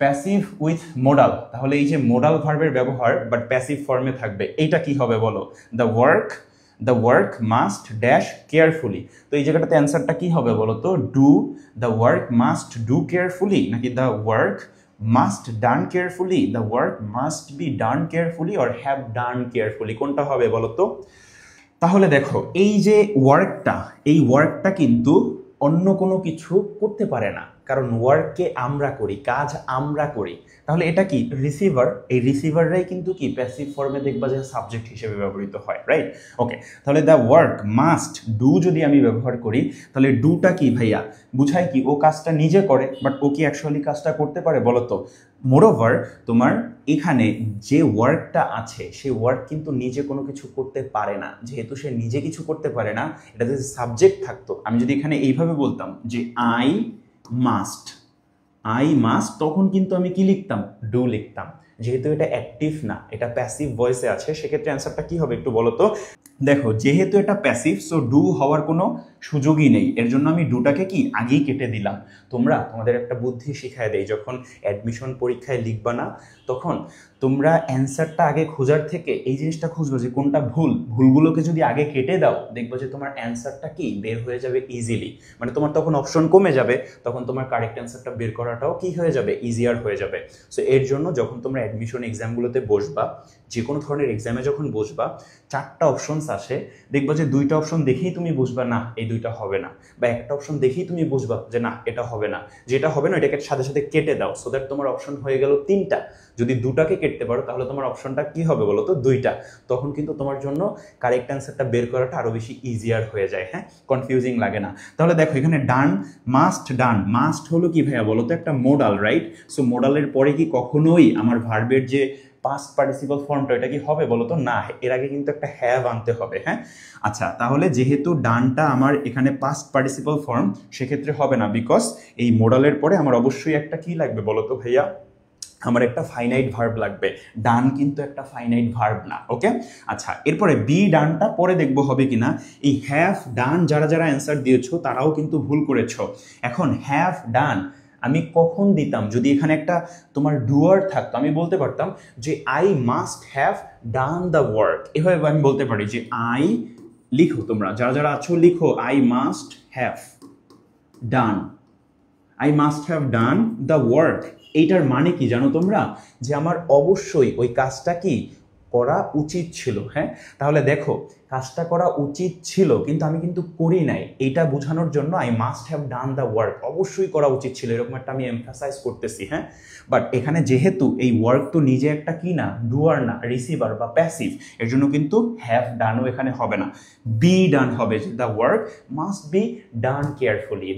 Passive with modal, তাহলে এই যে মোডাল ভার্বের ব্যবহার বাট প্যাসিভ ফর্মে থাকবে, এইটা কি হবে বলো? The work must dash carefully. তো এই জায়গাটাতে অ্যান্সারটা কি হবে বলো তো? Do the work must do carefully, নাকি the work must done carefully, the work must be done carefully or have done carefully, কোনটা হবে বলো তো? তাহলে দেখো এই যে ওয়ার্কটা কিন্তু অন্য কোনো কিছু করতে পারে না, কারণ ওয়ার্ককে আমরা করি, কাজ আমরা করি। তাহলে এটা কি? রিসিভার। এই রিসিভাররাই কিন্তু কি প্যাসিভ ফর্মে দেখবা যে সাবজেক্ট হিসেবে ব্যবহৃত হয়, রাইট? ওকে, তাহলে দ্য ওয়ার্ক মাস্ট ডু যদি আমি ব্যবহার করি, তাহলে ডুটা কি ভাইয়া? বুঝায় কি ও কাজটা নিজে করে, বাট ও কি অ্যাকচুয়ালি কাজটা করতে পারে বলো তো? মোরওভার তোমার এখানে যে ওয়ার্কটা আছে সেই ওয়ার্ক কিন্তু নিজে কোনো কিছু করতে পারে না। যেহেতু সে নিজে কিছু করতে পারে না, এটা যদি সাবজেক্ট থাকতো, আমি যদি এখানে এইভাবে বলতাম যে আই মাস্ট, তখন কিন্তু আমি কি লিখতাম? ডু লিখতাম। যেহেতু এটা অ্যাক্টিভ না, এটা প্যাসিভ ভয়েসে আছে, সেক্ষেত্রে অ্যান্সারটা কি হবে একটু বলো তো? দেখো যেহেতু এটা প্যাসিভ, সো ডু হওয়ার কোনো সুযোগই নেই, এর জন্য আমি ডুটাকে কি আগেই কেটে দিলাম। তোমাদের একটা বুদ্ধি শিখায় দেই, যখন অ্যাডমিশন পরীক্ষায় লিখবা না, তখন তোমরা অ্যান্সারটা আগে খোঁজার থেকে এই জিনিসটা খুঁজবো যে কোনটা ভুলগুলোকে যদি আগে কেটে দাও, দেখবো যে তোমার অ্যান্সারটা কি বের হয়ে যাবে ইজিলি। মানে তোমার তখন অপশন কমে যাবে, তখন তোমার কারেক্ট অ্যান্সারটা বের করাটাও কি হয়ে যাবে? ইজিয়ার হয়ে যাবে। সো এর জন্য যখন তোমরা অ্যাডমিশন এক্সামগুলোতে বসবা, যে কোনো ধরনের এক্সামে যখন বসবা, 4টা অপশনস আসে, দেখবা যে 2টা অপশন দেখেই তুমি বুঝবা না এই 2টা হবে না, বা একটা অপশন দেখেই তুমি বুঝবা যে না এটা হবে না, যেটা হবে না এটাকে সাথে সাথে কেটে দাও, সো দ্যাট তোমার অপশন হয়ে গেল 3টা। যদি 2টাকে কেটে পারো তাহলে তোমার অপশনটা কি হবে বলো তো? 2টা। তখন কিন্তু তোমার জন্য কারেক্ট অ্যান্সারটা বের করাটা আরো বেশি ইজিয়ার হয়ে যায়, হ্যাঁ, কনফিউজিং লাগে না। তাহলে দেখো এখানে মাস্ট হলো কি ভাইয়া বলো তো? একটা মোডাল, রাইট? সো মোডালের পরে কি কখনোই আমার ভার্বের যে পাস্ট পার্টিসিপল ফর্মটা, এটা কি হবে বলো তো? না, এর আগে কিন্তু একটা হ্যাভ আনতে হবে, হ্যাঁ। আচ্ছা, তাহলে যেহেতু ডানটা আমার এখানে পাস্ট পার্টিসিপল ফর্ম, সেক্ষেত্রে হবে না, বিকজ এই মোডালের পরে আমার অবশ্যই একটা কি লাগবে বলো তো ভাইয়া? আমার একটা ফাইনাইট ভার্ব লাগবে। ডান কিন্তু একটা ফাইনাইট ভার্ব না, ওকে। আচ্ছা, এরপরে বি ডানটা পরে দেখবো হবে কিনা। এই হ্যাভ ডান যারা অ্যান্সার দিয়েছো তারাও কিন্তু ভুল করেছো। এখন হ্যাভ ডান আমি কখন দিতাম? যদি এখানে একটা তোমার ডুয়ার থাকতো, আমি বলতে পারতাম যে I must have done the work. এভাবে আমি বলতে পারি যে আই, লিখো তোমরা যারা আছো লিখো, I must have done the work. এইটার মানে কি জানো তোমরা? যে আমার অবশ্যই ওই কাজটা কি করা উচিত ছিল, হ্যাঁ। তাহলে দেখো কাজটা করা উচিত ছিল কিন্তু আমি কিন্তু করি নাই, এইটা বোঝানোর জন্য I must have done the work, অবশ্যই করা উচিত ছিল, এরকম একটা আমি এমফাসাইজ করতেছি, হ্যাঁ। বাট এখানে যেহেতু এই ওয়ার্ক তো নিজে একটা কি না, ডুয়ার না, রিসিভার বা প্যাসিভ, এর জন্য কিন্তু হ্যাভ ডানও এখানে হবে না, বি ডান হবে। The work must be done carefully,